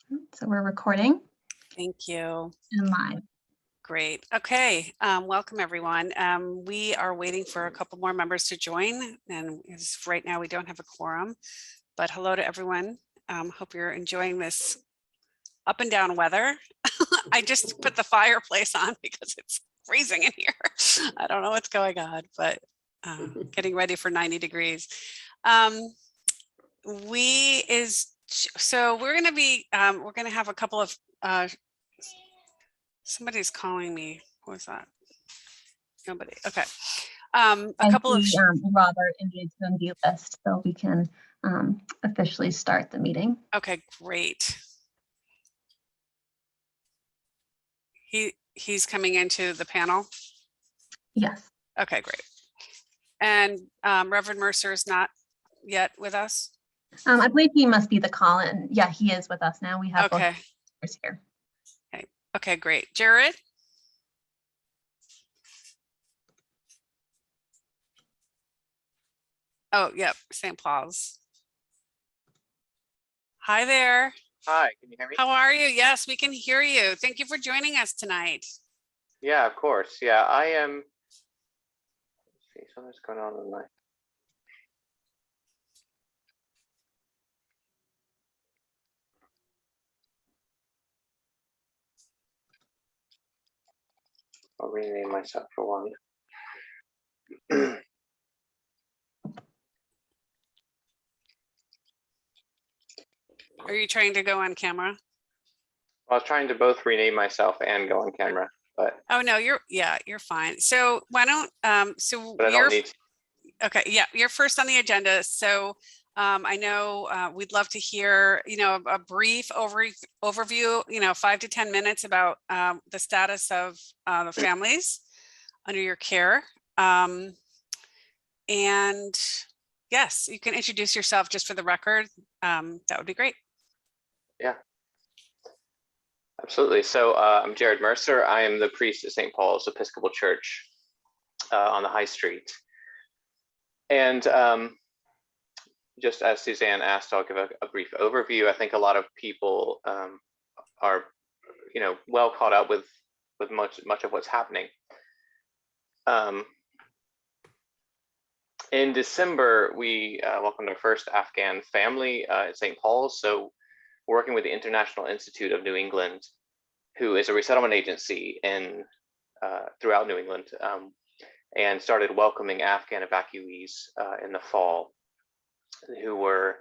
So we're recording Thank you. and live. Great. Okay. Welcome, everyone. We are waiting for a couple more members to join, and right now we don't have a quorum, but hello to everyone. Hope you're enjoying this up and down weather. I just put the fireplace on because it's freezing in here. I don't know what's going on, but getting ready for 90 degrees. So we're going to have a couple of somebody's calling me. What was that? Nobody. Okay. A couple of Robert engaged on the list, so we can officially start the meeting. Okay, great. He's coming into the panel. Yes. Okay, great. And Reverend Mercer is not yet with us. I believe he must be the call-in. Yeah, he is with us now. We have both here. Okay, great. Jared. Oh, yep, St. Paul's. Hi there. Hi, can you hear me? How are you? Yes, we can hear you. Thank you for joining us tonight. Yeah, of course. Yeah, I am. Let's see, something's going on with my. I'll rename myself for one. Are you trying to go on camera? I was trying to both rename myself and go on camera, but. Oh no, you're fine. So why don't But I don't need to. Okay, yeah, you're first on the agenda. So I know we'd love to hear, a brief overview, 5 to 10 minutes about the status of the families under your care. And yes, you can introduce yourself just for the record. That would be great. Yeah, absolutely. So I'm Jared Mercer. I am the priest at St. Paul's Episcopal Church on the High Street. And just as Suzanne asked, I'll give a brief overview. I think a lot of people are, well caught up with much of what's happening. In December, we welcomed our first Afghan family at St. Paul's. So we're working with the International Institute of New England, who is a resettlement agency throughout New England, and started welcoming Afghan evacuees in the fall, who were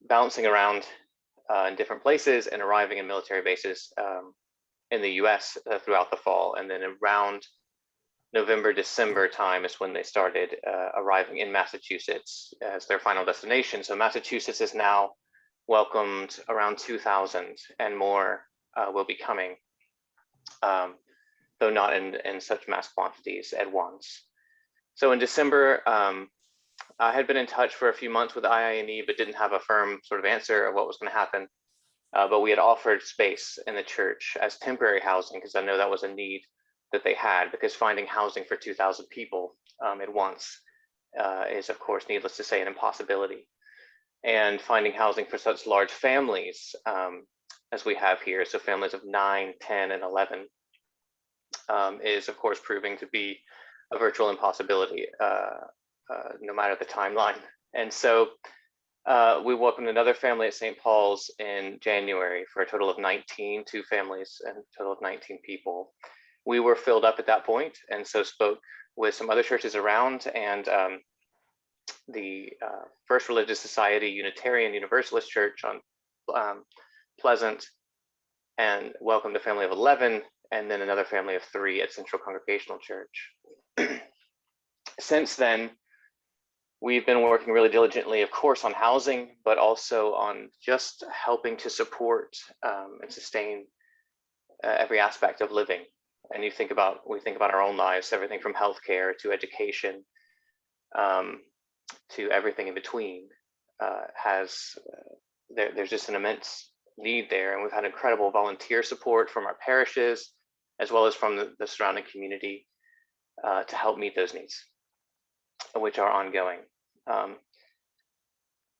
bouncing around in different places and arriving in military bases in the US throughout the fall. And then around November, December time is when they started arriving in Massachusetts as their final destination. So Massachusetts is now welcomed around 2,000, and more will be coming, though not in such mass quantities at once. So in December, I had been in touch for a few months with IINE, but didn't have a firm sort of answer of what was going to happen. But we had offered space in the church as temporary housing, because I know that was a need that they had, because finding housing for 2,000 people at once is, of course, needless to say, an impossibility. And finding housing for such large families as we have here, so families of 9, 10, and 11, is, of course, proving to be a virtual impossibility, no matter the timeline. And so we welcomed another family at St. Paul's in January for a total of 19, 2 families and a total of 19 people. We were filled up at that point, and so spoke with some other churches around, and the First Religious Society Unitarian Universalist Church on Pleasant, and welcomed a family of 11, and then another family of 3 at Central Congregational Church. Since then, we've been working really diligently, of course, on housing, but also on just helping to support and sustain every aspect of living. And we think about our own lives, everything from healthcare to education, to everything in between. There's just an immense need there, and we've had incredible volunteer support from our parishes, as well as from the surrounding community, to help meet those needs, which are ongoing.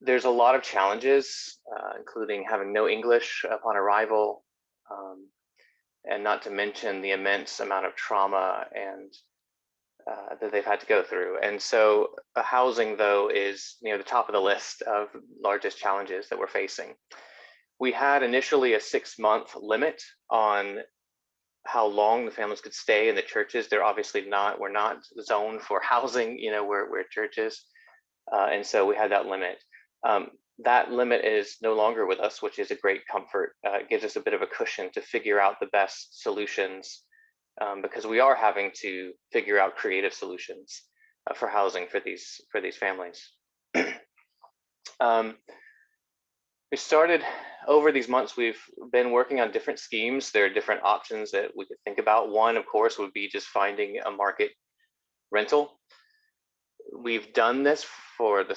there's a lot of challenges, including having no English upon arrival, and not to mention the immense amount of trauma and that they've had to go through. And so housing, though, is near the top of the list of largest challenges that we're facing. We had initially a 6-month limit on how long the families could stay in the churches. They're obviously not, we're not zoned for housing, we're churches. And so we had that limit. That limit is no longer with us, which is a great comfort. It gives us a bit of a cushion to figure out the best solutions, because we are having to figure out creative solutions for housing for these families. We started over these months, we've been working on different schemes. There are different options that we could think about. One, of course, would be just finding a market rental. We've done this for the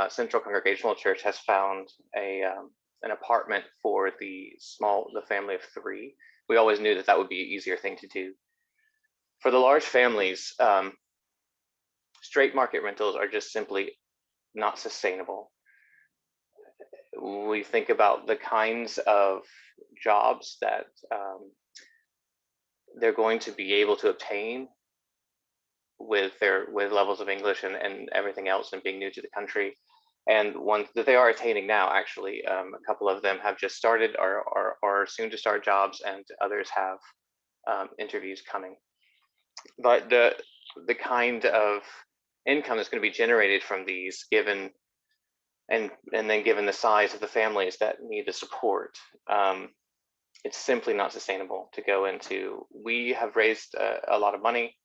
Central Congregational Church has found an apartment for the family of 3. We always knew that would be an easier thing to do. For the large families, straight market rentals are just simply not sustainable. We think about the kinds of jobs that they're going to be able to obtain with levels of English and everything else, and being new to the country, and ones that they are attaining now. Actually, a couple of them have just started or are soon to start jobs, and others have interviews coming. But the kind of income that's going to be generated from these, given and then given the size of the families that need the support, it's simply not sustainable to go into. We have raised a lot of money,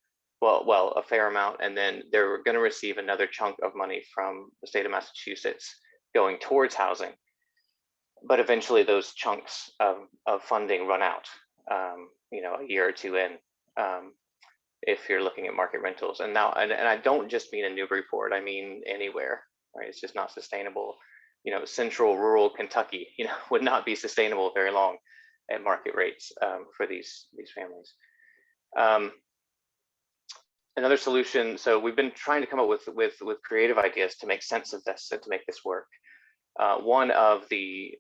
well, a fair amount, and then they're going to receive another chunk of money from the state of Massachusetts going towards housing. But eventually those chunks of funding run out, a year or two in, if you're looking at market rentals. And now, and I don't just mean in Newburyport, I mean anywhere, right? It's just not sustainable. Central rural Kentucky, would not be sustainable very long at market rates for these families. Another solution, so we've been trying to come up with creative ideas to make sense of this and to make this work. One of the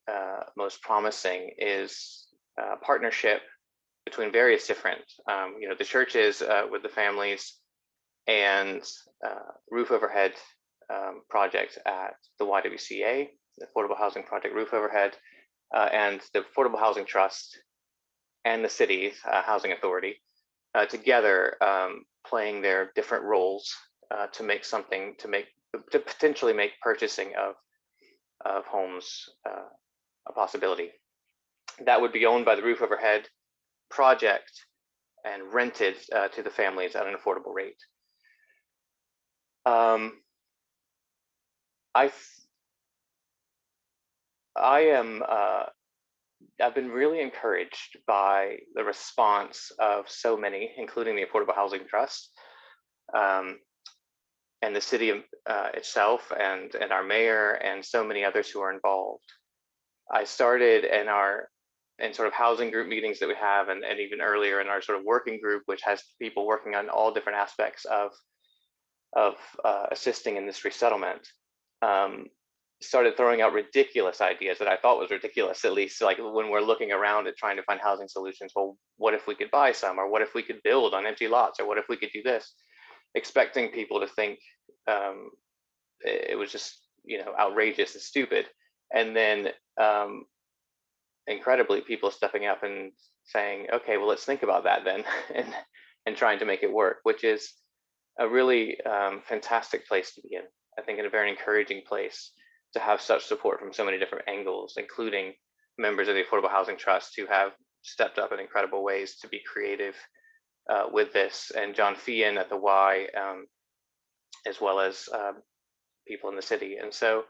most promising is a partnership between various different, the churches with the families, and roof overhead project at the YWCA, the Affordable Housing Project Roof Overhead, and the Affordable Housing Trust and the city housing authority together, playing their different roles to potentially make purchasing of homes a possibility. That would be owned by the Roof Overhead project and rented to the families at an affordable rate. I've been really encouraged by the response of so many, including the Affordable Housing Trust, and the city itself, and our mayor, and so many others who are involved. I started in sort of housing group meetings that we have, and even earlier in our sort of working group, which has people working on all different aspects of assisting in this resettlement, started throwing out ridiculous ideas that I thought was ridiculous, at least like when we're looking around at trying to find housing solutions. Well, what if we could buy some, or what if we could build on empty lots, or what if we could do this, expecting people to think it was just outrageous and stupid. And then incredibly, people stepping up and saying, okay, well, let's think about that then, and trying to make it work, which is a really fantastic place to be in. I think in a very encouraging place to have such support from so many different angles, including members of the Affordable Housing Trust who have stepped up in incredible ways to be creative with this, and John Feehan at the Y, as well as people in the city. And so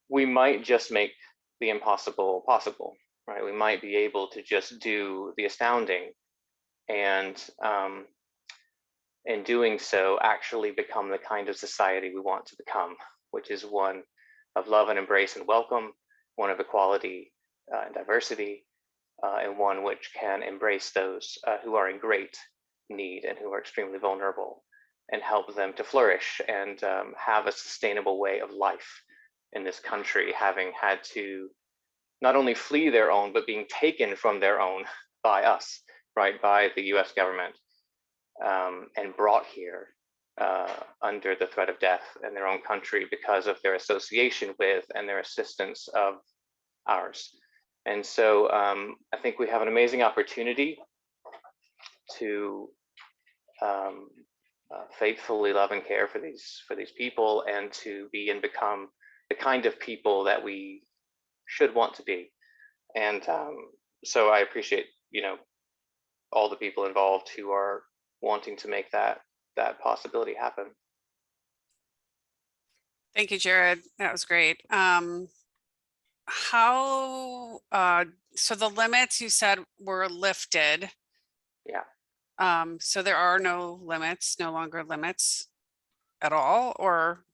we might just make the impossible possible, right? We might be able to just do the astounding, and in doing so, actually become the kind of society we want to become, which is one of love and embrace and welcome, one of equality and diversity, and one which can embrace those who are in great need and who are extremely vulnerable, and help them to flourish and have a sustainable way of life in this country, having had to not only flee their own, but being taken from their own by us, right, by the US government, and brought here under the threat of death in their own country because of their association with and their assistance of ours. And so I think we have an amazing opportunity to faithfully love and care for these people, and to be and become the kind of people that we should want to be. And so I appreciate, all the people involved who are wanting to make that possibility happen. Thank you, Jared. That was great. So the limits you said were lifted. Yeah. So there are no limits, no longer limits at all, or?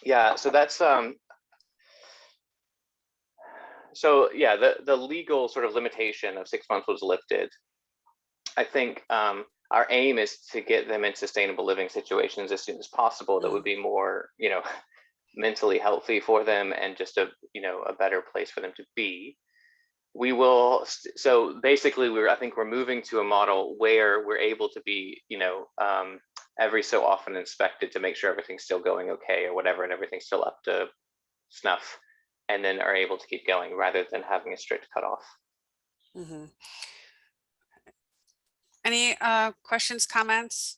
Yeah, so that's so yeah, the legal sort of limitation of 6 months was lifted. I think our aim is to get them in sustainable living situations as soon as possible that would be more, mentally healthy for them, and just a better place for them to be. We will, so basically I think we're moving to a model where we're able to be, every so often inspected to make sure everything's still going okay or whatever, and everything's still up to snuff, and then are able to keep going rather than having a strict cutoff. Mm-hmm. Any questions, comments,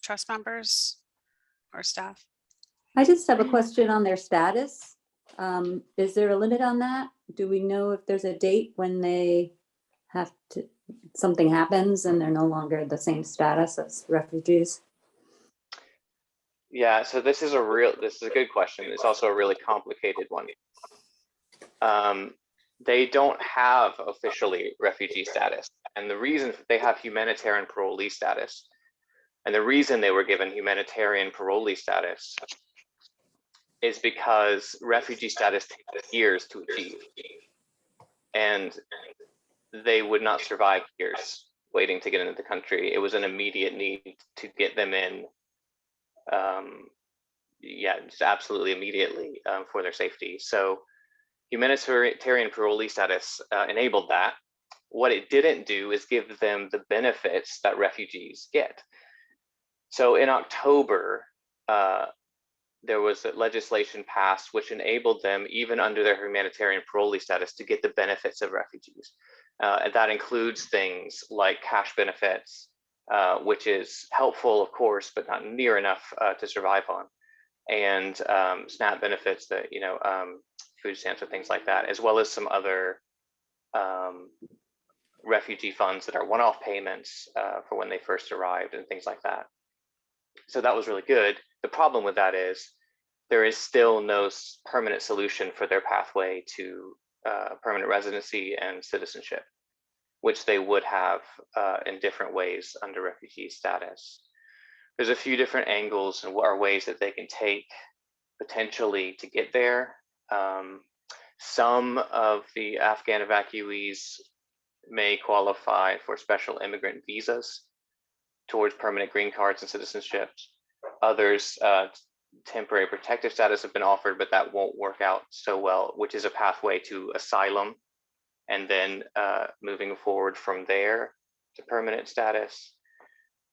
trust members or staff? I just have a question on their status. Is there a limit on that? Do we know if there's a date when they have to, something happens and they're no longer the same status as refugees? Yeah, so this is a good question. It's also a really complicated one. They don't have officially refugee status, and the reason they have humanitarian parolee status, and the reason they were given humanitarian parolee status is because refugee status takes years to achieve, and they would not survive years waiting to get into the country. It was an immediate need to get them in, just absolutely immediately, for their safety. So humanitarian parolee status enabled that. What it didn't do is give them the benefits that refugees get. So in October, there was a legislation passed which enabled them, even under their humanitarian parolee status, to get the benefits of refugees. And that includes things like cash benefits, which is helpful, of course, but not near enough to survive on, and SNAP benefits, that food stamps and things like that, as well as some other refugee funds that are one-off payments for when they first arrived and things like that. So that was really good. The problem with that is there is still no permanent solution for their pathway to permanent residency and citizenship, which they would have in different ways under refugee status. There's a few different angles and ways that they can take potentially to get there. Some of the Afghan evacuees may qualify for special immigrant visas towards permanent green cards and citizenships. Others, temporary protective status have been offered, but that won't work out so well, which is a pathway to asylum, and then moving forward from there to permanent status.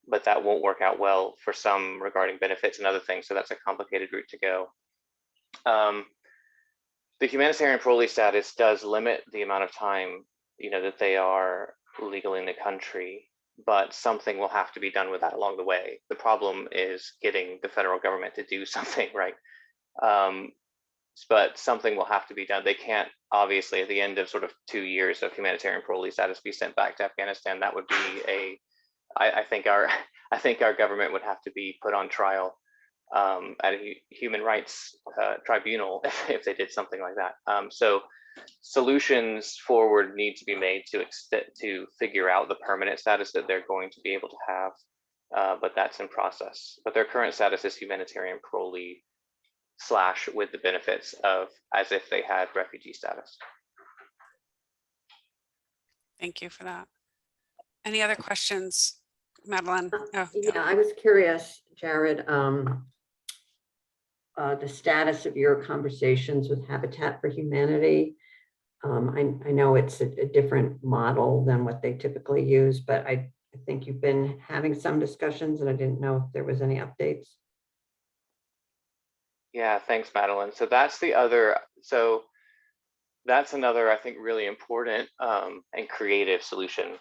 But that won't work out well for some regarding benefits and other things, so that's a complicated route to go. The humanitarian parolee status does limit the amount of time that they are legally in the country, but something will have to be done with that along the way. The problem is getting the federal government to do something, right? But something will have to be done. They can't, obviously, at the end of sort of 2 years of humanitarian parolee status, be sent back to Afghanistan. That would be I think our government would have to be put on trial at a human rights tribunal if they did something like that. So solutions forward need to be made to figure out the permanent status that they're going to be able to have, but that's in process. But their current status is humanitarian parolee / with the benefits of as if they had refugee status. Thank you for that. Any other questions, Madeline? Oh, Yeah, I was curious, Jared. the status of your conversations with Habitat for Humanity. I know it's a different model than what they typically use, but I think you've been having some discussions, and I didn't know if there was any updates. Yeah, thanks, Madeline. So that's the other, so that's another, I think, really important and creative solution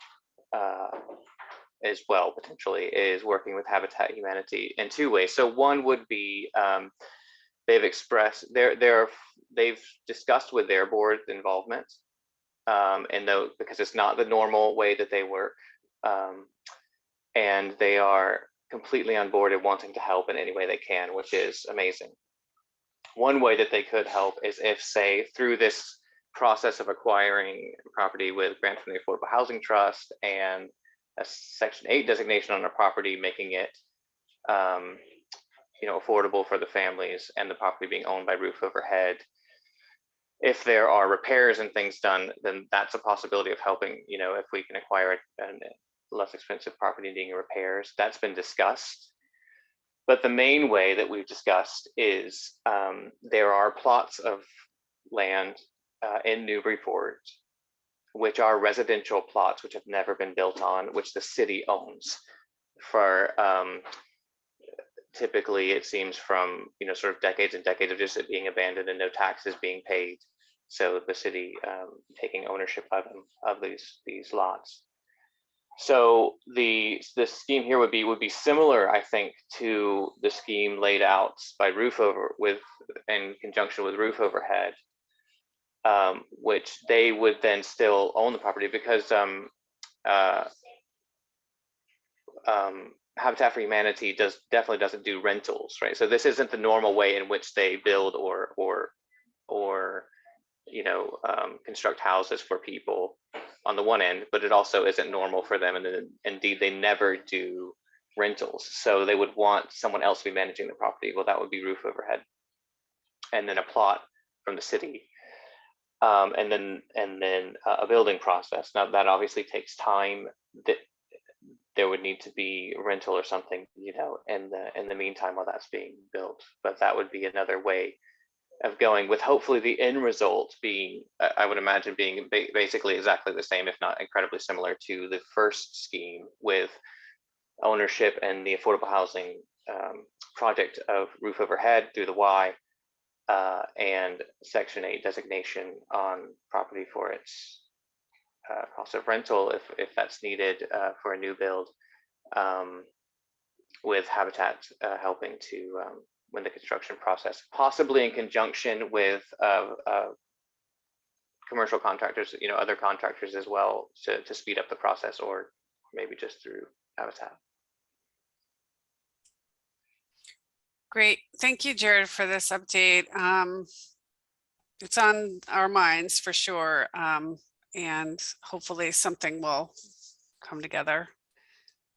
as well, potentially, is working with Habitat Humanity in two ways. So one would be they've expressed they've discussed with their board involvement, and though because it's not the normal way that they work, and they are completely on board and wanting to help in any way they can, which is amazing. One way that they could help is if, say, through this process of acquiring property with grant from the Affordable Housing Trust and a Section 8 designation on a property, making it affordable for the families, and the property being owned by roof overhead. If there are repairs and things done, then that's a possibility of helping, if we can acquire a less expensive property needing repairs. That's been discussed. But the main way that we've discussed is there are plots of land in Newburyport, which are residential plots which have never been built on, which the city owns for typically, it seems, from sort of decades and decades of just it being abandoned and no taxes being paid. So the city taking ownership of them, of these lots. So the scheme here would be similar, I think, to the scheme laid out by in conjunction with Roof Overhead, which they would then still own the property, because Habitat for Humanity definitely doesn't do rentals, right? So this isn't the normal way in which they build or construct houses for people on the one end, but it also isn't normal for them, and then, indeed they never do rentals. So they would want someone else to be managing the property. Well, that would be Roof Overhead, and then a plot from the city, and then a building process. Now that obviously takes time. That there would need to be rental or something, in the meantime while that's being built. But that would be another way of going, with hopefully the end result being, I would imagine, being basically exactly the same, if not incredibly similar to the first scheme, with ownership and the affordable housing project of Roof Overhead through the Y, and Section 8 designation on property for its cost of rental, if that's needed for a new build, with Habitat helping to win the construction process, possibly in conjunction with commercial contractors, other contractors as well, to speed up the process, or maybe just through Habitat. Great. Thank you, Jared, for this update. It's on our minds for sure. And hopefully something will come together.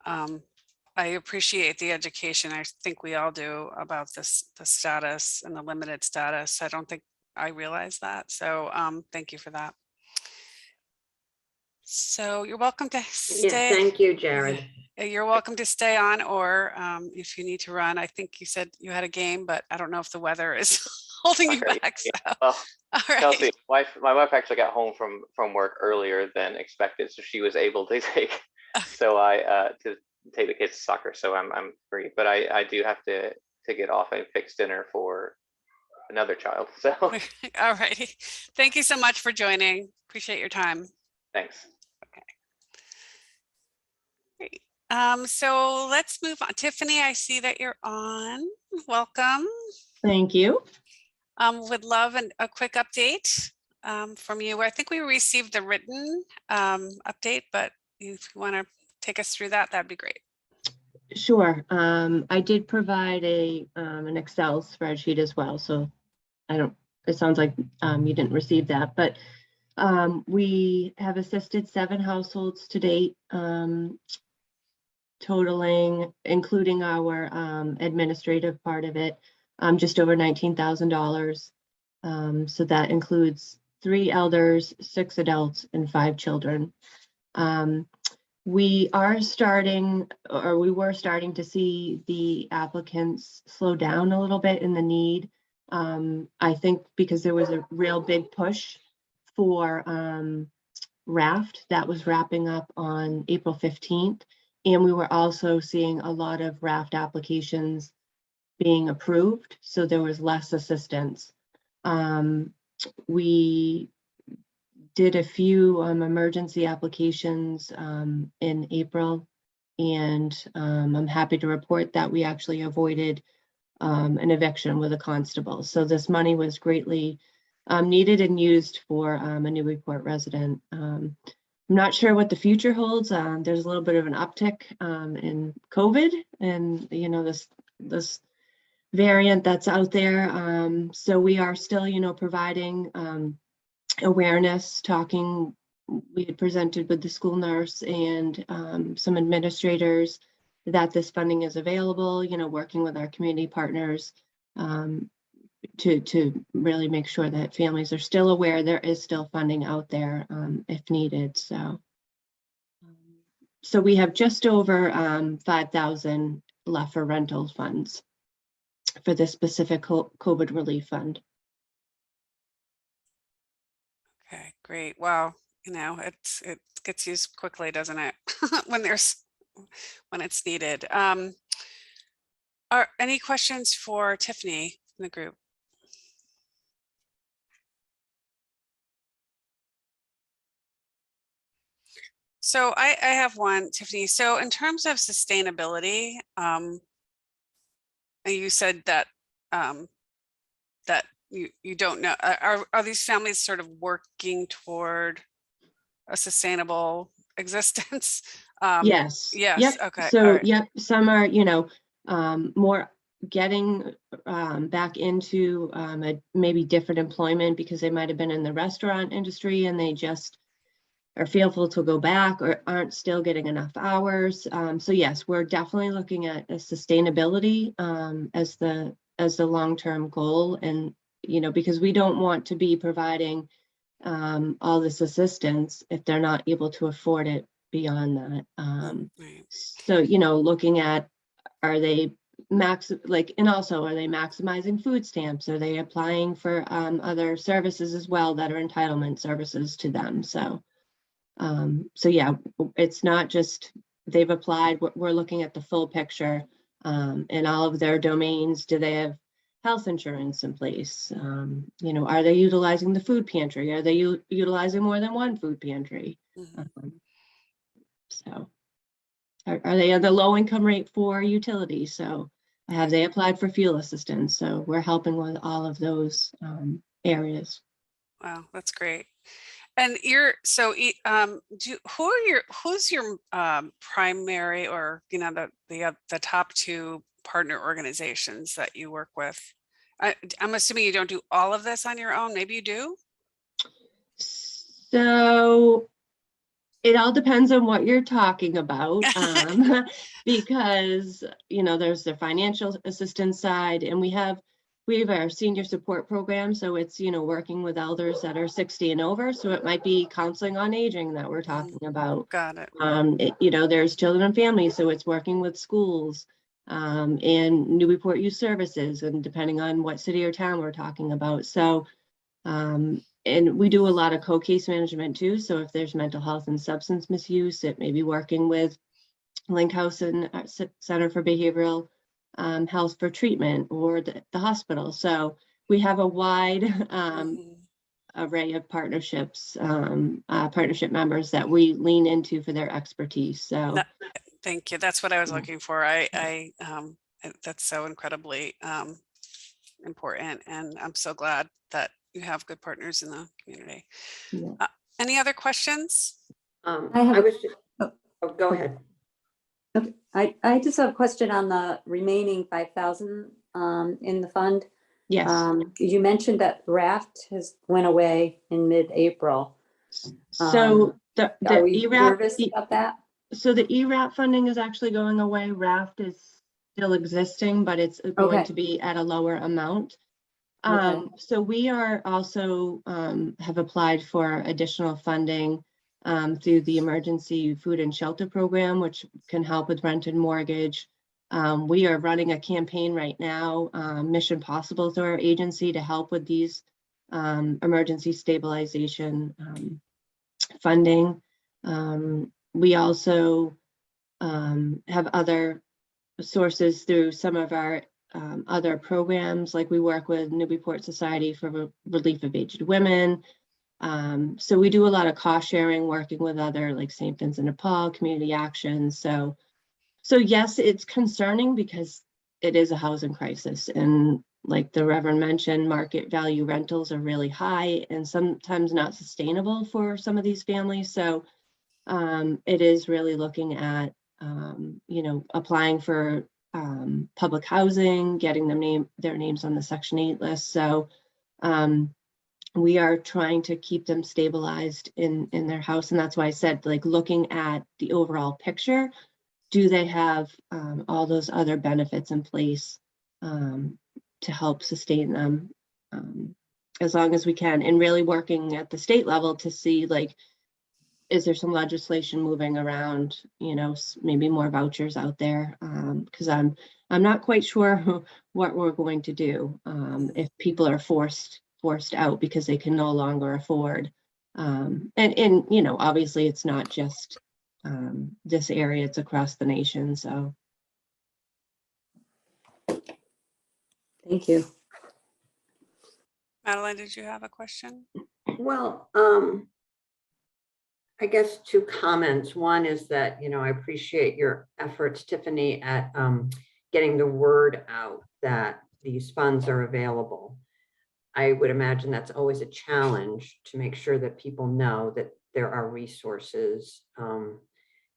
I appreciate the education. I think we all do about the status and the limited status. I don't think I realized that. So thank you for that. So you're welcome to stay. Yeah, thank you, Jared. You're welcome to stay on, or if you need to run. I think you said you had a game, but I don't know if the weather is holding you back. So. Well, all right. Kelsey, my wife actually got home from work earlier than expected, so she was able to take to take the kids to soccer. So I'm free, but I do have to get off and fix dinner for another child. So all righty. Thank you so much for joining. Appreciate your time. thanks. Okay. Great. So let's move on. Tiffany, I see that you're on. Welcome. Thank you. Would love a quick update from you. I think we received the written update, but if you want to take us through that, that'd be great. Sure. I did provide an Excel spreadsheet as well, so it sounds like you didn't receive that, but we have assisted 7 households to date, totaling, including our administrative part of it, just over $19,000. So that includes 3 elders, 6 adults, and 5 children. We are starting, or we were starting to see the applicants slow down a little bit in the need. I think because there was a real big push for raft that was wrapping up on April 15th. And we were also seeing a lot of raft applications being approved, so there was less assistance. We did a few emergency applications in April, and I'm happy to report that we actually avoided an eviction with a constable. So this money was greatly needed and used for a Newburyport resident. I'm not sure what the future holds. There's a little bit of an uptick in COVID and, you know, this variant that's out there. So we are still, you know, providing awareness, talking. We had presented with the school nurse and some administrators that this funding is available, you know, working with our community partners to really make sure that families are still aware there is still funding out there if needed. So we have just over 5,000 left for rental funds for this specific COVID relief fund. Okay, great. Wow. You know, it gets used quickly, doesn't it? when it's needed. Are any questions for Tiffany in the group? So I have one, Tiffany. So in terms of sustainability, you said that that you don't know, are these families sort of working toward a sustainable existence? Yes. Yes. Yep. Okay. all So, right. yep, some are, you know, more getting back into maybe different employment because they might have been in the restaurant industry and they just are fearful to go back or aren't still getting enough hours. So yes, we're definitely looking at sustainability as the long-term goal. And, you know, because we don't want to be providing all this assistance if they're not able to afford it beyond that. Right. So, you know, looking at, are they and also are they maximizing food stamps? Are they applying for other services as well that are entitlement services to them? So yeah, it's not just they've applied, we're looking at the full picture and all of their domains. Do they have health insurance in place? You know, are they utilizing the food pantry? Are they utilizing more than one food pantry? So are they on the low income rate for utilities? So have they applied for fuel assistance? So we're helping with all of those areas. Wow, that's great. And who's your primary, or, you know, the top two partner organizations that you work with? I'm assuming you don't do all of this on your own. Maybe you do? So it all depends on what you're talking about, because, you know, there's the financial assistance side, and we have our senior support program. So it's, you know, working with elders that are 60 and over. So it might be counseling on aging that we're talking about. Got it. You know, there's children and families. So it's working with schools and Newburyport Youth Services, and depending on what city or town we're talking about. So, and we do a lot of co-case management too. So if there's mental health and substance misuse, it may be working with Link House and Center for Behavioral Health for treatment, or the hospital. So we have a wide array of partnerships, partnership members that we lean into for their expertise. So thank you. That's what I was looking for. That's so incredibly important, and I'm so glad that you have good partners in the community. Yeah. Any other questions? Go ahead. Okay, I just have a question on the remaining 5,000 in the fund. Yes. You mentioned that raft has went away in mid-April. So are we nervous about that? So the ERAP funding is actually going away. RAFT is still existing, but it's going to be at a lower amount. So we are also have applied for additional funding through the emergency food and shelter program, which can help with rent and mortgage. We are running a campaign right now, Mission Possible through our agency, to help with these emergency stabilization funding. We also have other sources through some of our other programs, like we work with Newburyport Society for Relief of Aged Women. So we do a lot of cost sharing, working with other like St. Vincent de Paul, Community Action. So yes, it's concerning because it is a housing crisis, and like the Reverend mentioned, market value rentals are really high and sometimes not sustainable for some of these families. So it is really looking at applying for public housing, getting their names on the Section 8 list. So we are trying to keep them stabilized in their house. And that's why I said, like, looking at the overall picture, do they have all those other benefits in place to help sustain them as long as we can, and really working at the state level to see, like, is there some legislation moving around, maybe more vouchers out there? Because I'm not quite sure what we're going to do if people are forced out because they can no longer afford. And obviously it's not just this area, it's across the nation. So. Thank you. Madeline, did you have a question? Well, I guess 2 comments. One is that, I appreciate your efforts, Tiffany, at getting the word out that these funds are available. I would imagine that's always a challenge to make sure that people know that there are resources.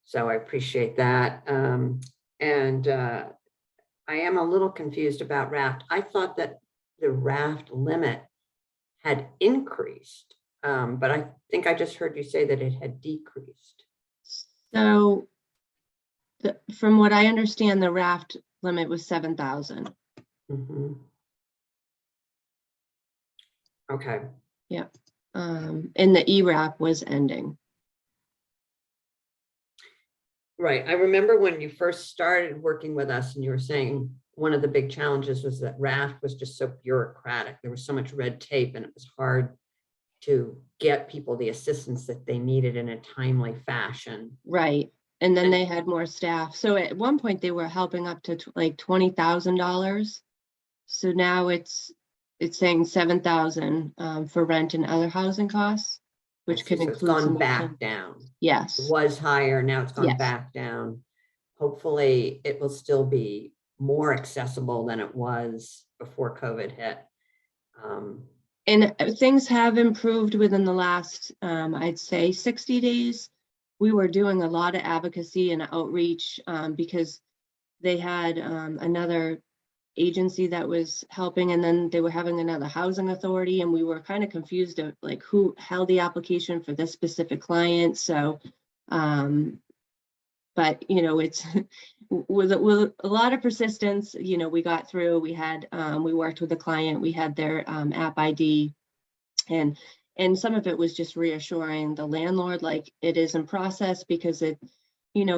So I appreciate that. And I am a little confused about raft. I thought that the raft limit had increased, but I think I just heard you say that it had decreased. So from what I understand, the raft limit was 7,000. Mm-hmm. Okay. Yeah. And the ERAP was ending. Right. I remember when you first started working with us and you were saying one of the big challenges was that raft was just so bureaucratic. There was so much red tape and it was hard to get people the assistance that they needed in a timely fashion. Right. And then they had more staff. So at one point they were helping up to like $20,000. So now it's saying 7,000 for rent and other housing costs, which can So include it's gone some back down. Yes. It was higher, now it's gone Yes. back down. Hopefully it will still be more accessible than it was before COVID hit. And things have improved within the last, I'd say 60 days. We were doing a lot of advocacy and outreach because they had another agency that was helping, and then they were having another housing authority, and we were kind of confused of like who held the application for this specific client. So but it's with a lot of persistence, we got through. We had we worked with the client, we had their app ID, and some of it was just reassuring the landlord, like, it is in process, because it,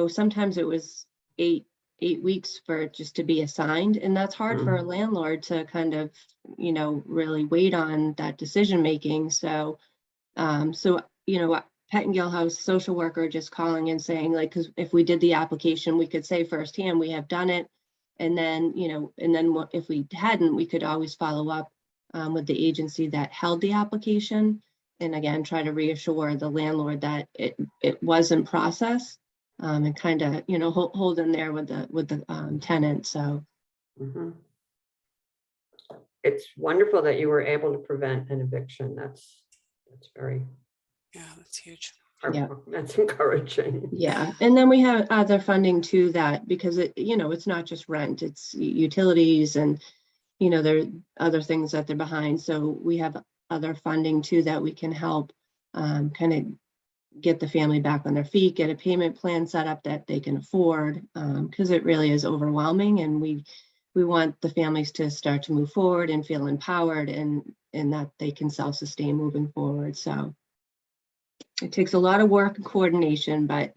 sometimes it was eight weeks for it just to be assigned, and that's hard for a landlord to kind of really wait on that decision making. So Pettingill House social worker just calling and saying, like, because if we did the application, we could say firsthand we have done it, and then if we hadn't, we could always follow up with the agency that held the application, and again try to reassure the landlord that it was in process, and kind of hold in there with the tenant. So It's wonderful that you were able to prevent an eviction. That's very, Yeah, that's huge. Yeah. That's encouraging. Yeah, and then we have other funding too, that because it's not just rent, it's utilities, and there are other things that they're behind. So we have other funding too that we can help kind of get the family back on their feet, get a payment plan set up that they can afford, because it really is overwhelming, and we want the families to start to move forward and feel empowered, and that they can self-sustain moving forward. So it takes a lot of work and coordination, but,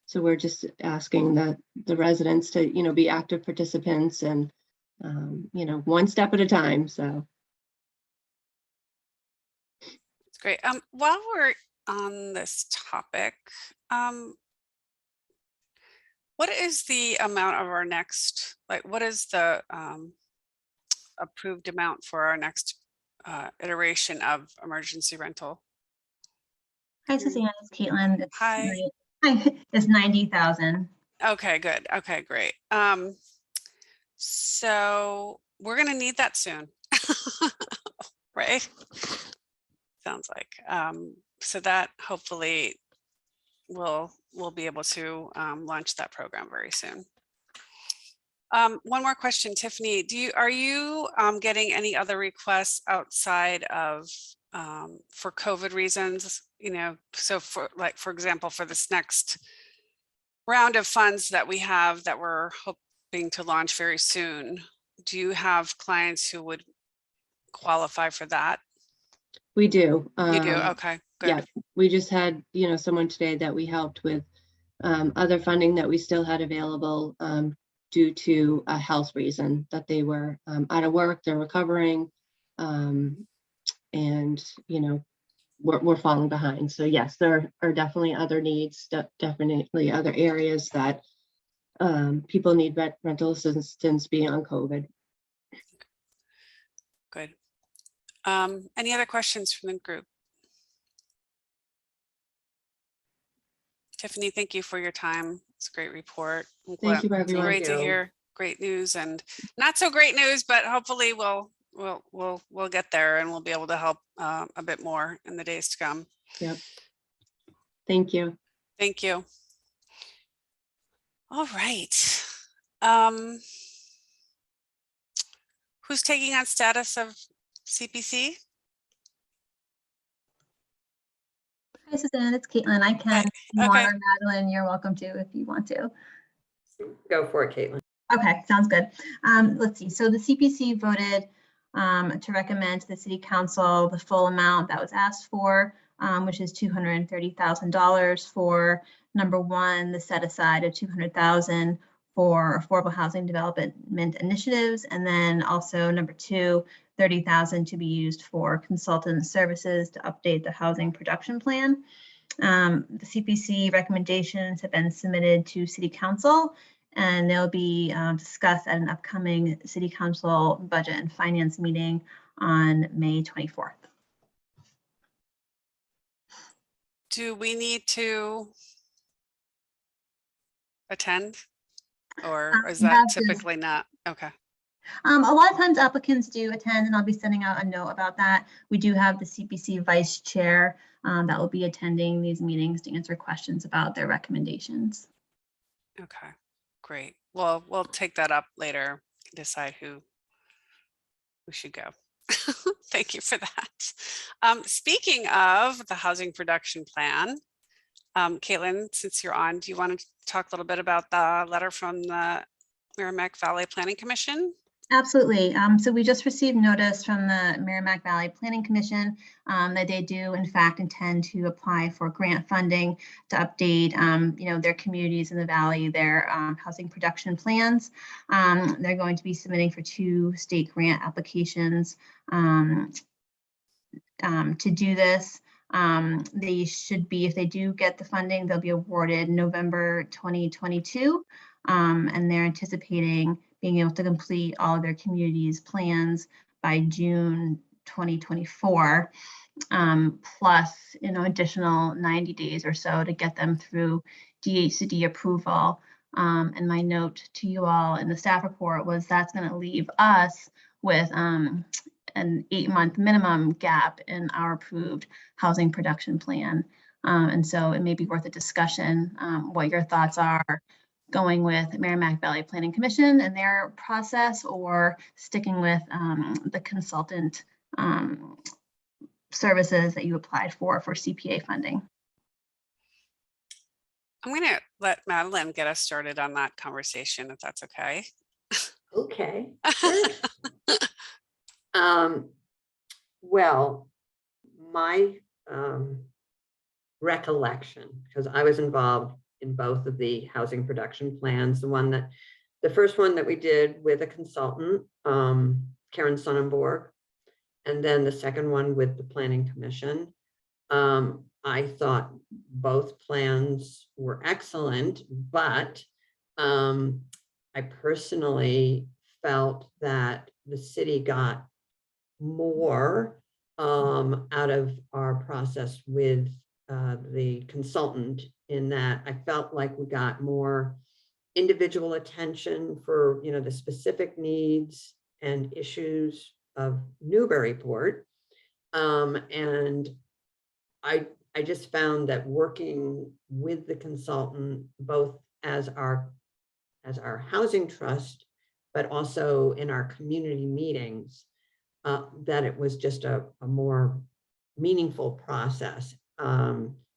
so we're just asking the residents to, be active participants and, one step at a time. So. It's great. While we're on this topic, what is the amount of our next, what is the approved amount for our next iteration of emergency rental? Hi, Suzanne, it's Caitlin. It's Hi. It's 90,000. Okay, good. Okay, great. So we're gonna need that soon, right? Sounds like. So that hopefully we'll be able to launch that program very soon. One more question, Tiffany. Are you getting any other requests outside of for COVID reasons? So for example, for this next round of funds that we have that we're hoping to launch very soon, do you have clients who would qualify for that? We do. You do? Okay, good. Yeah, we just had, someone today that we helped with other funding that we still had available due to a health reason, that they were out of work, they're recovering, and, we're falling behind. So yes, there are definitely other needs, definitely other areas that people need rental assistance beyond COVID. Good. Any other questions from the group? Tiffany, thank you for your time. It's a great report. Thank you, everyone. Great to Thank you. hear great news and not so great news, but hopefully we'll get there and we'll be able to help a bit more in the days to come. Yep. Thank you. Thank you. All right. Who's taking on status of CPC? Hi, Suzanne, it's Caitlin. I can. Okay. Or Madeline, you're welcome to if you want to. Go for it, Caitlin. Okay, sounds good. Let's see. So the CPC voted to recommend to the City Council the full amount that was asked for, which is $230,000 for number one, the set aside of $200,000 for affordable housing development initiatives, and then also number two, $30,000 to be used for consultant services to update the housing production plan. The CPC recommendations have been submitted to City Council, and they'll be discussed at an upcoming City Council budget and finance meeting on May 24th. Do we need to attend, or is that typically not? Okay. A lot of times applicants do attend, and I'll be sending out a note about that. We do have the CPC vice chair that will be attending these meetings to answer questions about their recommendations. Okay, great. Well, we'll take that up later, decide who should go. Thank you for that. Speaking of the housing production plan, Caitlin, since you're on, do you want to talk a little bit about the letter from the Merrimack Valley Planning Commission? Absolutely. So we just received notice from the Merrimack Valley Planning Commission that they do, in fact, intend to apply for grant funding to update, their communities in the valley, their housing production plans. They're going to be submitting for 2 state grant applications to do this. They should be, if they do get the funding, they'll be awarded November 2022, and they're anticipating being able to complete all of their communities' plans by June 2024, plus additional 90 days or so to get them through DHCD approval. And my note to you all in the staff report was that's going to leave us with an 8-month minimum gap in our approved housing production plan. And so it may be worth a discussion what your thoughts are going with Merrimack Valley Planning Commission and their process, or sticking with the consultant services that you applied for CPA funding. I'm going to let Madeline get us started on that conversation, if that's okay. Okay. Well, my recollection, because I was involved in both of the housing production plans, the first one that we did with a consultant, Karen Sonnenborg, and then the second one with the Planning Commission. I thought both plans were excellent, but I personally felt that the city got more out of our process with the consultant, in that I felt like we got more individual attention for, you know, the specific needs and issues of Newburyport. And I just found that working with the consultant, both as our housing trust, but also in our community meetings, that it was just a more meaningful process.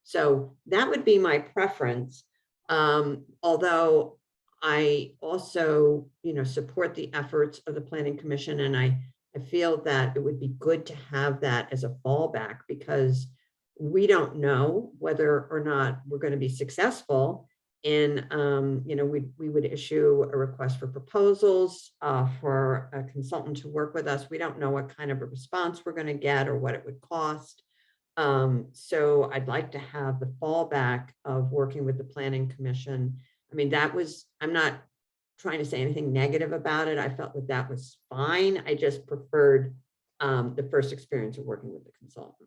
So that would be my preference. Although I also, you know, support the efforts of the Planning Commission, and I feel that it would be good to have that as a fallback, because we don't know whether or not we're going to be successful in, you know, we would issue a request for proposals for a consultant to work with us. We don't know what kind of a response we're going to get or what it would cost. So I'd like to have the fallback of working with the Planning Commission. I mean, I'm not trying to say anything negative about it. I felt that that was fine. I just preferred the first experience of working with the consultant.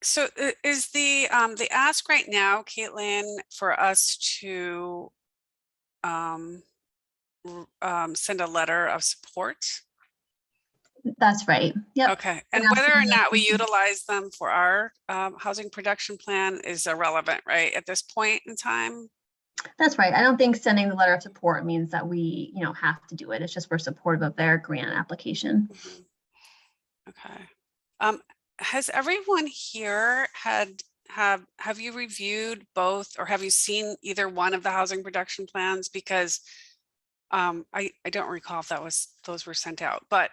So is the ask right now, Caitlin, for us to send a letter of support? That's right. Yep. Okay, and Yeah. whether or not we utilize them for our housing production plan is irrelevant, right, at this point in time? That's right. I don't think sending the letter of support means that we, you know, have to do it. It's just we're supportive of their grant application. Okay. Has everyone here have you reviewed both, or have you seen either one of the housing production plans? Because I don't recall if those were sent out, but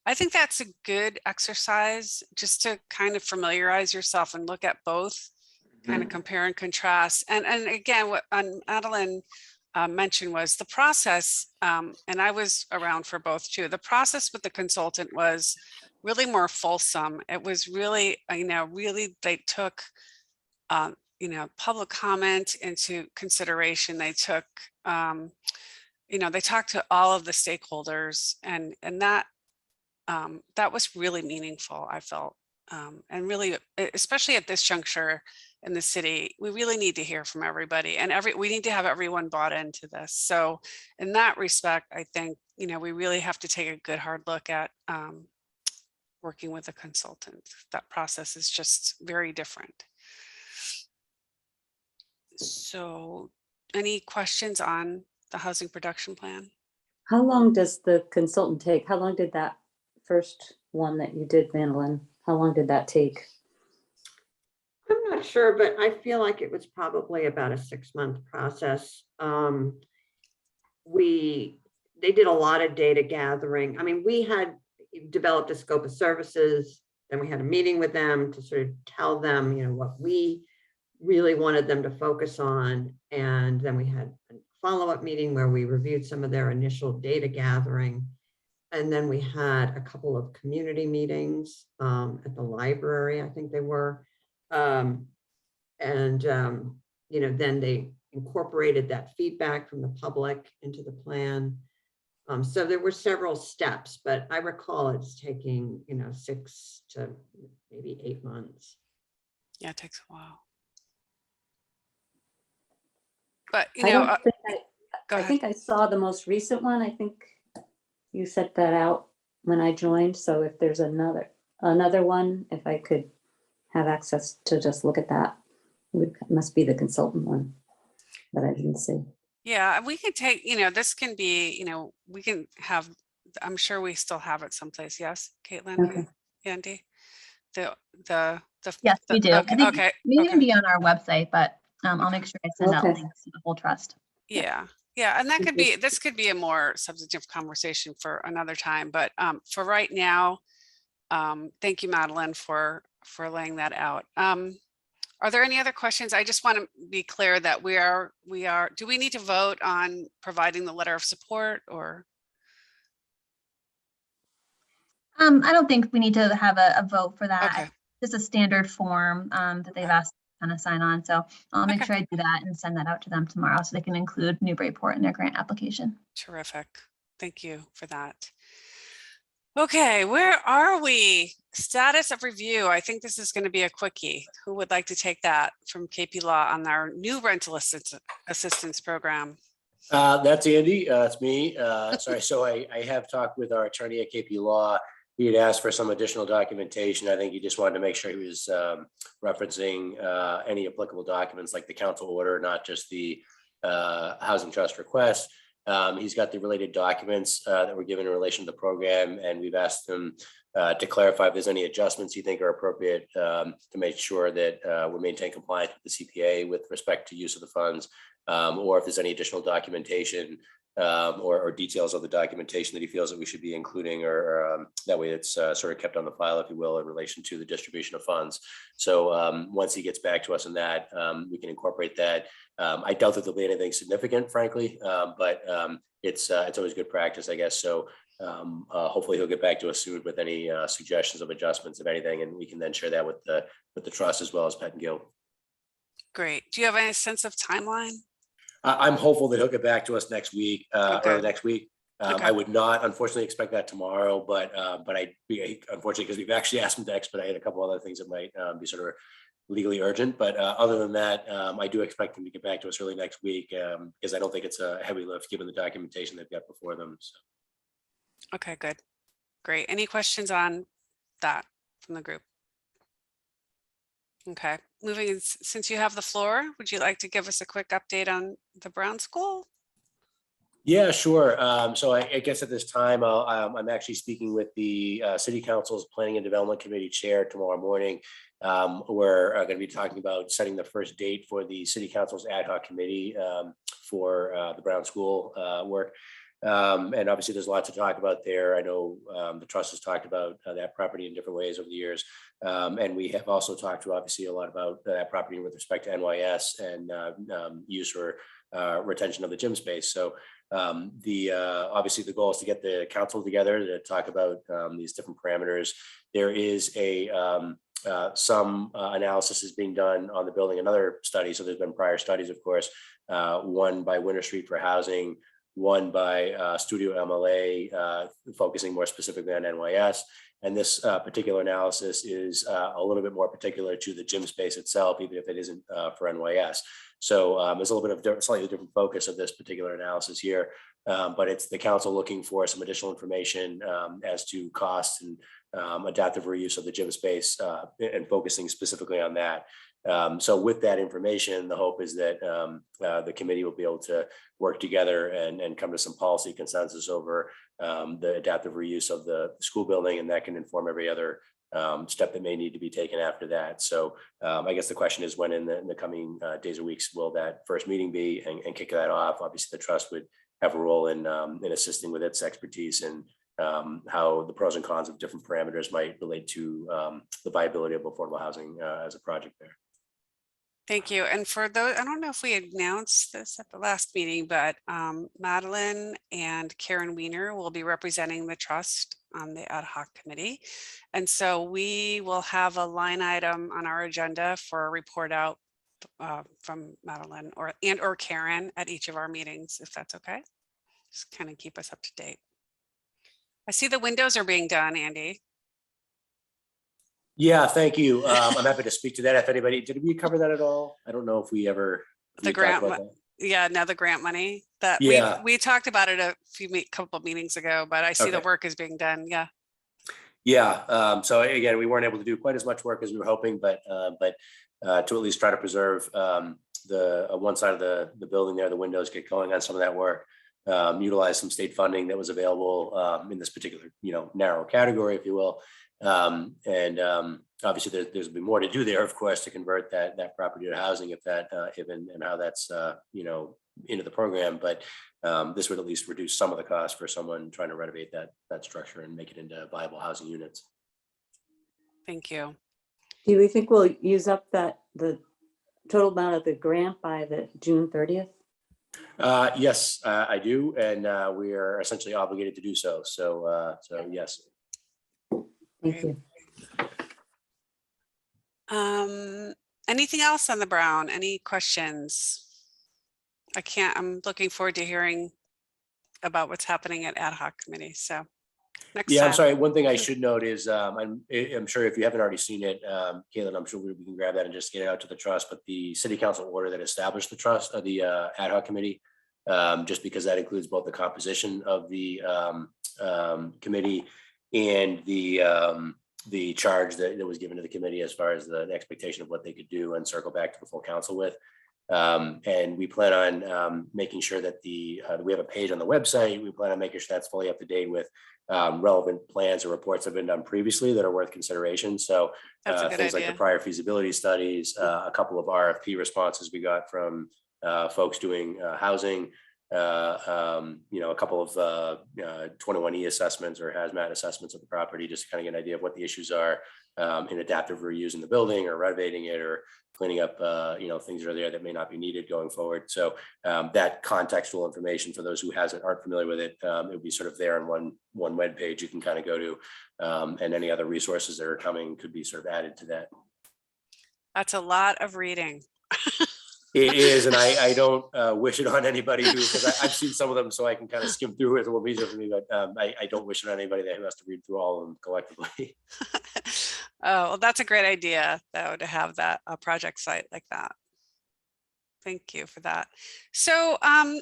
I think that's a good exercise just to kind of familiarize yourself and look at both, kind of compare and contrast. And again, what Madeline mentioned was the process, and I was around for both too. The process with the consultant was really more fulsome. It was really, you know, really they took, you know, public comment into consideration. They took, you know, they talked to all of the stakeholders, and that that was really meaningful, I felt, and really, especially at this juncture in the city, we really need to hear from everybody, and we need to have everyone bought into this. So in that respect, I think, you know, we really have to take a good hard look at working with a consultant. That process is just very different. So any questions on the housing production plan? How long does the consultant take? How long did that first one that you did, Madeline? How long did that take? I'm not sure, but I feel like it was probably about a 6-month process. They did a lot of data gathering. I mean, we had developed a scope of services, then we had a meeting with them to sort of tell them, you know, what we really wanted them to focus on. And then we had a follow-up meeting where we reviewed some of their initial data gathering. And then we had a couple of community meetings at the library, I think they were. You know, then they incorporated that feedback from the public into the plan. So there were several steps, but I recall it's taking, you know, 6 to maybe 8 months. Yeah, it takes a while. But, you I know, don't think go I ahead. think I saw the most recent one. I think you set that out when I joined. So if there's another one, if I could have access to just look at that, it must be the consultant one that I didn't see. Yeah, we could take, you know, this can be, you know, we can have, I'm sure we still have it someplace. Yes, Caitlin? Okay. Andy? Yes, we do. Okay, I think okay. it may even be on our website, but I'll make sure I send out Okay. links to the whole trust. Yeah, yeah, and that could be, this could be a more substantive conversation for another time, but for right now, Thank you, Madeline, for laying that out. Are there any other questions? I just want to be clear that we are, do we need to vote on providing the letter of support or? I don't think we need to have a vote for that. Okay. Just a standard form that they've asked to kind of sign on. So I'll make Okay. sure I do that and send that out to them tomorrow so they can include Newburyport in their grant application. Terrific. Thank you for that. Okay, where are we? Status of review. I think this is going to be a quickie. Who would like to take that from KP Law on our new rental assistance program? That's Andy. It's me. Sorry. So I have talked with our attorney at KP Law. He had asked for some additional documentation. I think he just wanted to make sure he was referencing any applicable documents like the council order, not just the housing trust request. He's got the related documents that were given in relation to the program, and we've asked him to clarify if there's any adjustments you think are appropriate to make sure that we maintain compliance with the CPA with respect to use of the funds, or if there's any additional documentation or details of the documentation that he feels that we should be including, or that way it's sort of kept on the file, if you will, in relation to the distribution of funds. So once he gets back to us on that, we can incorporate that. I doubt that there'll be anything significant, frankly, but it's always good practice, I guess. So hopefully he'll get back to us soon with any suggestions of adjustments, if anything, and we can then share that with the trust as well as Pet and Guild. Great. Do you have any sense of timeline? I'm hopeful that he'll get back to us next week, early next week. Okay. I would not, unfortunately, expect that tomorrow, but unfortunately, because we've actually asked him to expedite a couple other things that might be sort of legally urgent. But other than that, I do expect him to get back to us early next week, because I don't think it's a heavy lift given the documentation they've got before them. So. Okay, good. Great. Any questions on that from the group? Okay, moving, since you have the floor, would you like to give us a quick update on the Brown School? Yeah, sure. So I guess at this time, I'm actually speaking with the City Council's Planning and Development Committee Chair tomorrow morning. We're going to be talking about setting the first date for the City Council's ad hoc committee for the Brown School work. And obviously there's lots to talk about there. I know the trust has talked about that property in different ways over the years. And we have also talked to obviously a lot about that property with respect to NYS and use or retention of the gym space. So obviously the goal is to get the council together to talk about these different parameters. There is some analysis is being done on the building, another study. So there's been prior studies, of course, one by Winter Street for housing, one by Studio MLA, focusing more specifically on NYS. And this particular analysis is a little bit more particular to the gym space itself, even if it isn't for NYS. So there's a little bit of slightly different focus of this particular analysis here, but it's the council looking for some additional information as to costs and adaptive reuse of the gym space and focusing specifically on that. So with that information, the hope is that the committee will be able to work together and come to some policy consensus over the adaptive reuse of the school building, and that can inform every other step that may need to be taken after that. So I guess the question is, when in the coming days or weeks will that first meeting be, and kick that off? Obviously, the trust would have a role in assisting with its expertise and how the pros and cons of different parameters might relate to the viability of affordable housing as a project there. Thank you. And for those, I don't know if we announced this at the last meeting, but Madeline and Karen Weiner will be representing the trust on the ad hoc committee. And so we will have a line item on our agenda for a report out from Madeline or Karen at each of our meetings, if that's okay. Just kind of keep us up to date. I see the windows are being done, Andy. Yeah, thank you. I'm happy to speak to that. If anybody, did we cover that at all? I don't know if we ever. The grant, yeah, now the grant money that we talked about it a couple of meetings ago, but I see the work is being done. Yeah. Yeah. So again, we weren't able to do quite as much work as we were hoping, but to at least try to preserve the one side of the building there, the windows, get going on some of that work. Utilize some state funding that was available in this particular, narrow category, if you will. Obviously there's been more to do there, of course, to convert that property to housing, if and how that's, into the program. But this would at least reduce some of the cost for someone trying to renovate that structure and make it into viable housing units. Thank you. Do we think we'll use up the total amount of the grant by the June 30th? Yes, I do, and we are essentially obligated to do so. So yes. Thank you. Anything else on the Brown? Any questions? I'm looking forward to hearing about what's happening at ad hoc committee. So next Yeah, I'm time. sorry. One thing I should note is I'm sure if you haven't already seen it, Caitlin, I'm sure we can grab that and just get it out to the trust. But the city council order that established the trust, the ad hoc committee, just because that includes both the composition of the committee and the charge that was given to the committee as far as the expectation of what they could do and circle back to the full council with. And we plan on making sure that we have a page on the website. We plan on making sure that's fully up to date with relevant plans or reports that have been done previously that are worth consideration. So That's a good things like idea. the prior feasibility studies, a couple of RFP responses we got from folks doing housing, a couple of 21E assessments or hazmat assessments of the property, just to kind of get an idea of what the issues are in adaptive reuse in the building or renovating it or cleaning up, things that are there that may not be needed going forward. So that contextual information for those who aren't familiar with it, it would be sort of there on one web page you can kind of go to, and any other resources that are coming could be sort of added to that. That's a lot of reading. It is, and I don't wish it on anybody because I've seen some of them, so I can kind of skim through it. It's a little easier for me, but I don't wish it on anybody that has to read through all of them collectively. Oh, well, that's a great idea, though, to have a project site like that. Thank you for that. So what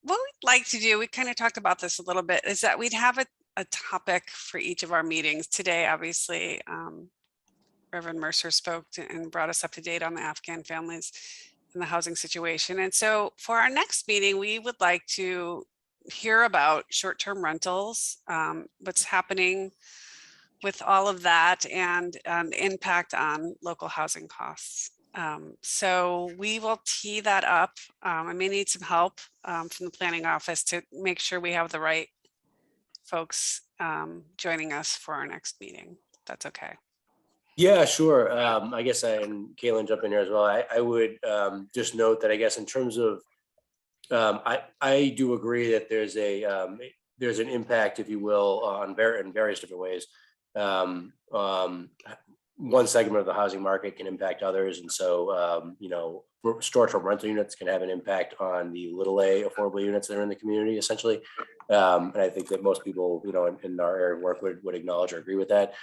we'd like to do, we kind of talked about this a little bit, is that we'd have a topic for each of our meetings. Today, obviously, Reverend Mercer spoke and brought us up to date on the Afghan families and the housing situation. And so for our next meeting, we would like to hear about short-term rentals, what's happening with all of that, and impact on local housing costs. So we will tee that up. I may need some help from the planning office to make sure we have the right folks joining us for our next meeting. That's okay. Yeah, sure. I guess and Caitlin jump in here as well. I would just note that I guess in terms of I do agree that there's an impact, if you will, in various different ways. One segment of the housing market can impact others, and so short-term rental units can have an impact on the little a affordable units that are in the community, essentially. And I think that most people, in our area of work would acknowledge or agree with that.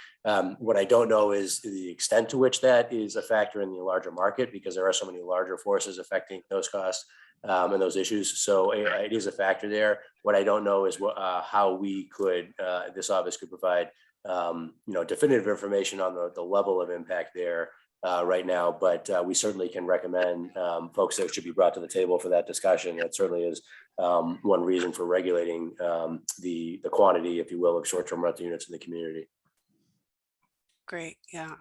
What I don't know is the extent to which that is a factor in the larger market, because there are so many larger forces affecting those costs and those issues. So it is a factor there. What I don't know is how we could, this office could provide, definitive information on the level of impact there right now, but we certainly can recommend folks that should be brought to the table for that discussion. That certainly is one reason for regulating the quantity, if you will, of short-term rental units in the community. Great. Yeah,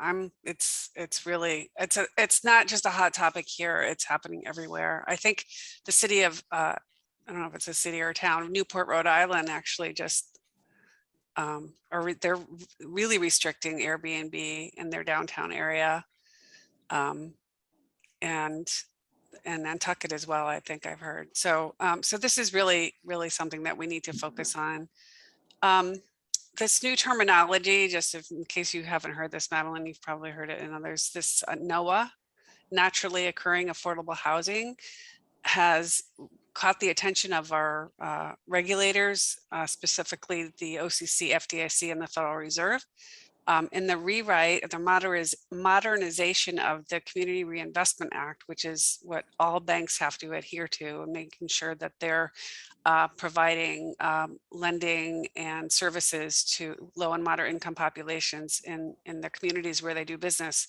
it's really, it's not just a hot topic here, it's happening everywhere. I think the city of, I don't know if it's a city or a town, Newport, Rhode Island, actually just, they're really restricting Airbnb in their downtown area. And Nantucket as well, I think I've heard. So, so this is really, really something that we need to focus on. This new terminology, just in case you haven't heard this, Madeline, you've probably heard it in others, this NOAA, naturally occurring affordable housing, has caught the attention of our regulators, specifically the OCC, FDIC, and the Federal Reserve. In the rewrite, the modernization of the Community Reinvestment Act, which is what all banks have to adhere to, and making sure that they're providing lending and services to low and moderate income populations in the communities where they do business.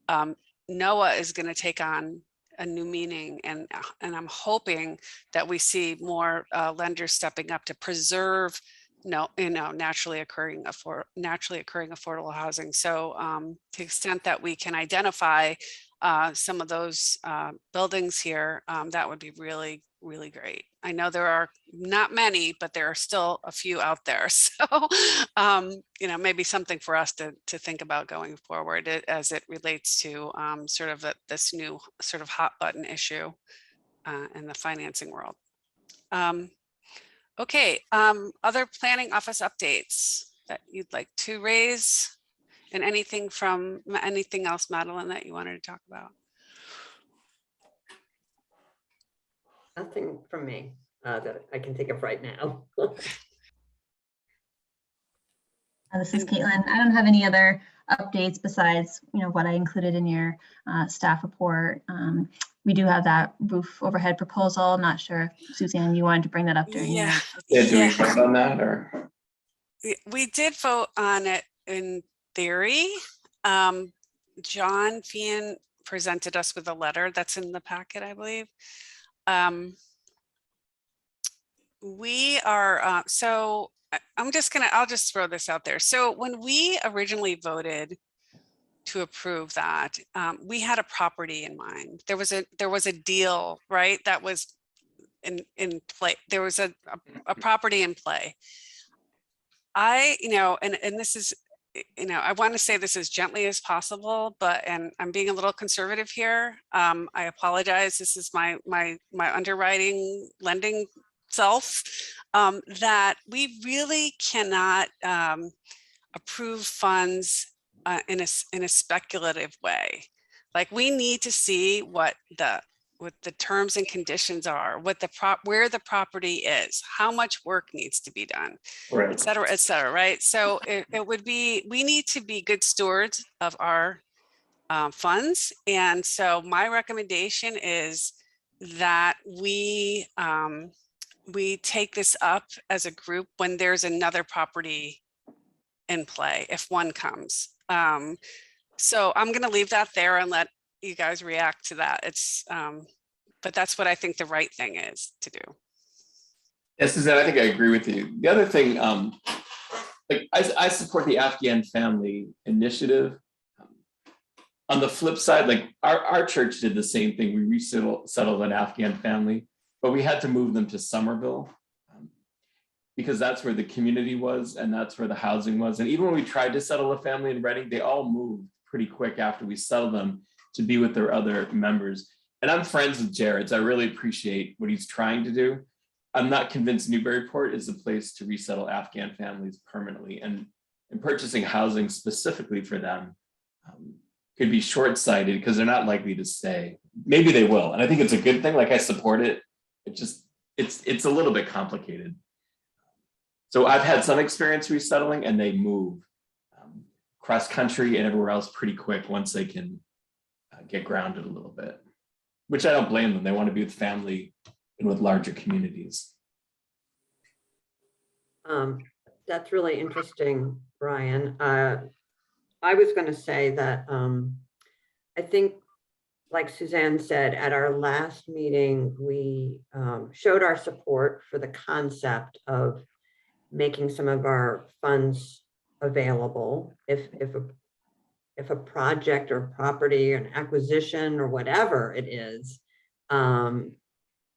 NOAA is going to take on a new meaning, and I'm hoping that we see more lenders stepping up to preserve naturally occurring affordable housing. So to the extent that we can identify some of those buildings here, that would be really really great. I know there are not many, but there are still a few out there. So, you know, maybe something for us to think about going forward as it relates to sort of this new sort of hot button issue in the financing world. Okay, other planning office updates that you'd like to raise, and anything else, Madeline, that you wanted to talk about? Nothing from me that I can think of right now. This is Caitlin. I don't have any other updates besides, you know, what I included in your staff report. We do have that roof overhead proposal. Not sure if Suzanne, you wanted to bring that up during your. Yeah, do we vote on that or? We did vote on it in theory. John Fian presented us with a letter that's in the packet, I believe. We are, so I'll just throw this out there. So when we originally voted to approve that, we had a property in mind. There was a deal, right? That was in play. There was a property in play. You know, and this is, you know, I want to say this as gently as possible, and I'm being a little conservative here. I apologize. This is my underwriting lending self, that we really cannot approve funds in a speculative way. Like, we need to see what the terms and conditions are, where the property is, how much work needs to be done, Right. et cetera, right? So we need to be good stewards of our funds. And so my recommendation is that we take this up as a group when there's another property in play, if one comes. So I'm going to leave that there and let you guys react to that. It's but that's what I think the right thing is to do. Yes, Suzanne, I think I agree with you. The other thing, like I support the Afghan family initiative. On the flip side, like our church did the same thing. We settled an Afghan family, but we had to move them to Somerville because that's where the community was and that's where the housing was. And even when we tried to settle a family in Reading, they all moved pretty quick after we settled them to be with their other members. And I'm friends with Jared's. I really appreciate what he's trying to do. I'm not convinced Newburyport is a place to resettle Afghan families permanently, and purchasing housing specifically for them could be short-sighted because they're not likely to stay. Maybe they will, and I think it's a good thing. Like, I support it. It's a little bit complicated. So I've had some experience resettling, and they move cross country and everywhere else pretty quick once they can get grounded a little bit, which I don't blame them. They want to be with family and with larger communities. That's really interesting, Brian. I was going to say that I think, like Suzanne said, at our last meeting, we showed our support for the concept of making some of our funds available if a project or property or an acquisition or whatever it is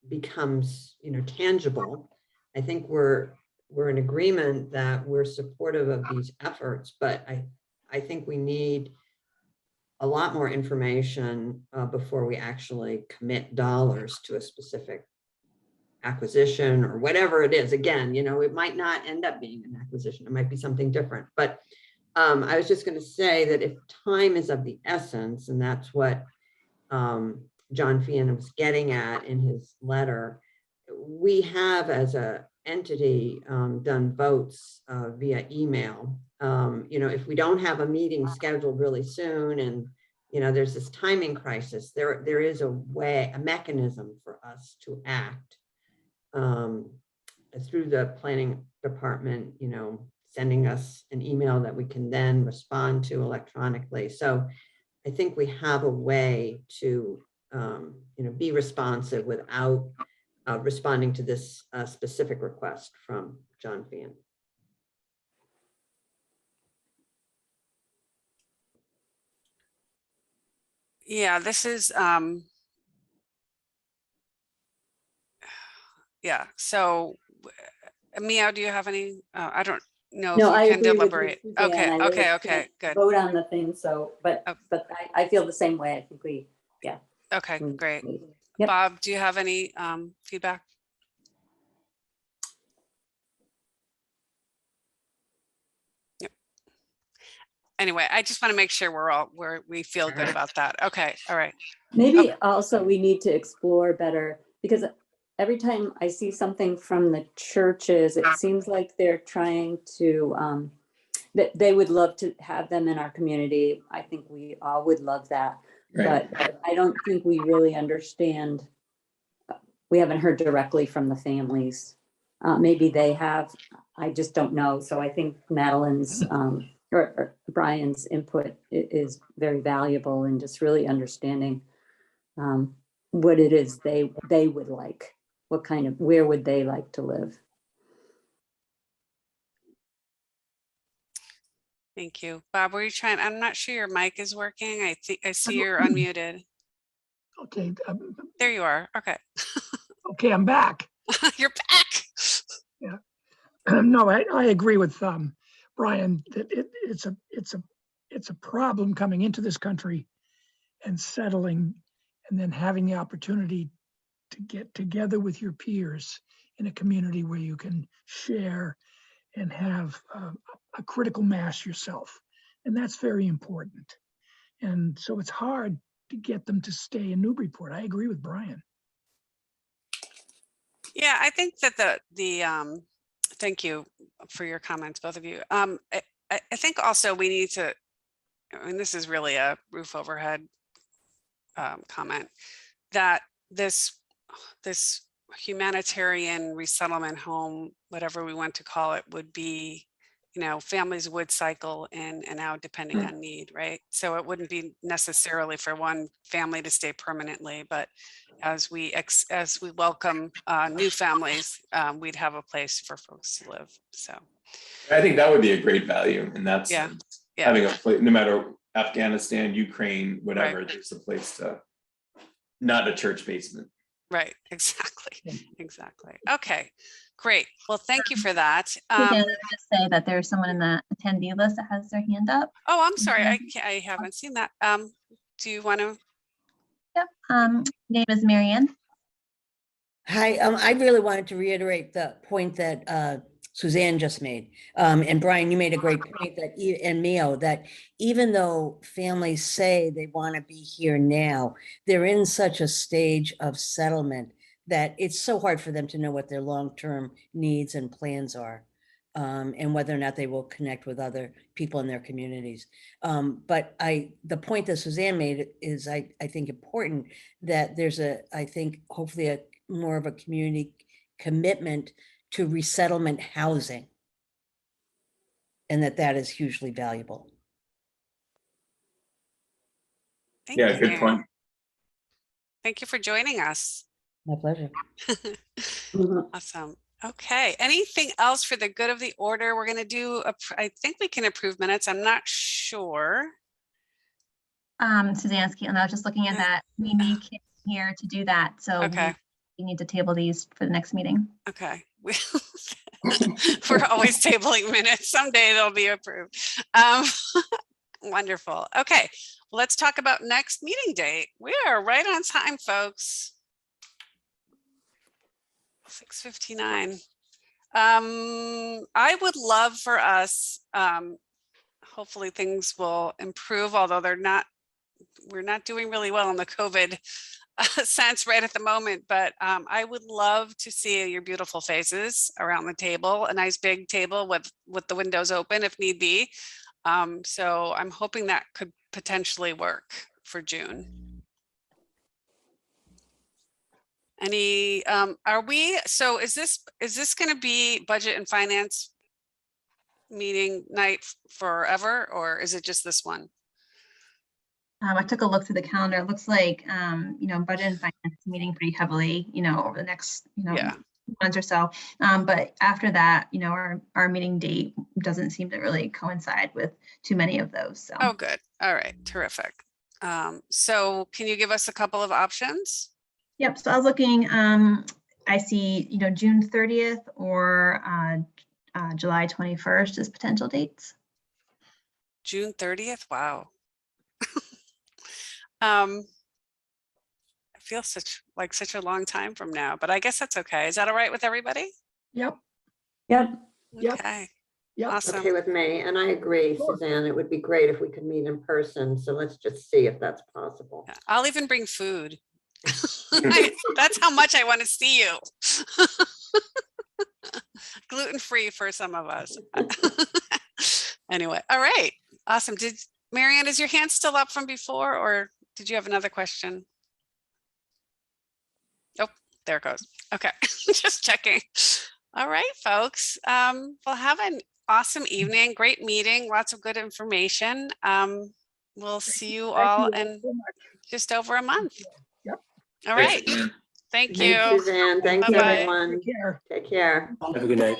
becomes, you know, tangible. I think we're in agreement that we're supportive of these efforts, but I think we need a lot more information before we actually commit dollars to a specific acquisition or whatever it is. Again, you know, it might not end up being an acquisition. It might be something different. But I was just going to say that if time is of the essence, and that's what John Fian was getting at in his letter, we have as a entity done votes via email. You know, if we don't have a meeting scheduled really soon and, you know, there's this timing crisis, there is a mechanism for us to act through the planning department, you know, sending us an email that we can then respond to electronically. So I think we have a way to, you know, be responsive without responding to this specific request from John Fian. Yeah, this is yeah. So Meow, do you have any, I don't know No, if I you can agree with you, deliberate. Suzanne. Okay, I really okay, okay, can't good. Vote on the thing, so, but Oh. I feel the same way. I think we, Okay, great. Yep. Bob, do you have any feedback? Yep. Anyway, I just want to make sure we feel good about that. Okay, all right. Maybe also we need to explore better, because every time I see something from the churches, it seems like they're trying to, that they would love to have them in our community. I think we all would love that. Right. But I don't think we really understand. We haven't heard directly from the families. Maybe they have, I just don't know. So I think Madeline's or Brian's input is very valuable in just really understanding what it is they would like, where would they like to live? Thank you. Bob, were you trying, I'm not sure your mic is working. I think I see you're unmuted. Okay, There you are. Okay. okay, I'm back. You're back. No, I agree with Brian that it's a problem coming into this country and settling, and then having the opportunity to get together with your peers in a community where you can share and have a critical mass yourself, and that's very important. And so it's hard to get them to stay in Newburyport. I agree with Brian. Yeah, I think that thank you for your comments, both of you. I think also we need to, I mean, this is really a roof overhead comment, that this humanitarian resettlement home, whatever we want to call it, would be, you know, families would cycle in and out depending on need, right? So it wouldn't be necessarily for one family to stay permanently, but as we welcome new families, we'd have a place for folks to live. So I think that would be a great value in that yeah, sense. yeah. Having a place, no matter Afghanistan, Ukraine, whatever, Right. there's a place to, not a church basement. Right, exactly, exactly. Okay, great. Well, thank you for that. Suzanne, I would just say that there's someone in the attendee list that has their hand up. Oh, I'm sorry, I haven't seen that. Do you want to? Yep. Name is Marianne. Hi, I really wanted to reiterate the point that Suzanne just made. And Brian, you made a great point that, and Mio, that even though families say they want to be here now, they're in such a stage of settlement that it's so hard for them to know what their long-term needs and plans are, and whether or not they will connect with other people in their communities. But the point that Suzanne made is, I think, important, that there's I think, hopefully more of a community commitment to resettlement housing, and that is hugely valuable. Thank Yeah, you, good Mary. point. Thank you for joining us. My pleasure. Awesome. Okay, anything else for the good of the order? We're going to do, I think we can approve minutes. I'm not sure. Suzanne, and I was just looking at that. We need Kim here to do that. So Okay. we need to table these for the next meeting. Okay. We're always tabling minutes. Someday they'll be approved. Wonderful. Okay, let's talk about next meeting date. We are right on time, folks. 6:59. I would love for us, hopefully things will improve, although we're not doing really well in the COVID sense right at the moment, but I would love to see your beautiful faces around the table, a nice big table with the windows open if need be. So I'm hoping that could potentially work for June. Any, so is this going to be budget and finance meeting night forever, or is it just this one? I took a look through the calendar. It looks like, budget and finance meeting pretty heavily, over the next, Yeah. months or so. But after that, our meeting date doesn't seem to really coincide with too many of those. So. Oh, good. All right. Terrific. So can you give us a couple of options? Yep. So I was looking, I see, June 30th or July 21st as potential dates. June 30th. Wow. I feel such a long time from now, but I guess that's okay. Is that all right with everybody? Yep, Yep. Yep. Okay. yep. Awesome. Okay with me, and I agree, Sure. Suzanne, it would be great if we could meet in person, so let's just see if that's possible. I'll even bring food. That's how much I want to see you. Gluten-free for some of us. Anyway, all right. Awesome. Marianne, is your hand still up from before, or did you have another question? Oh, there it goes. Okay, just checking. All right, folks. Well, have an awesome evening. Great meeting. Lots of good information. We'll see you all in so much. just over a month. Yep. All Thanks, right. Suzanne. Thank Thanks, you. Suzanne, thanks, Bye-bye. everyone. Take care. Take care. Have a good night.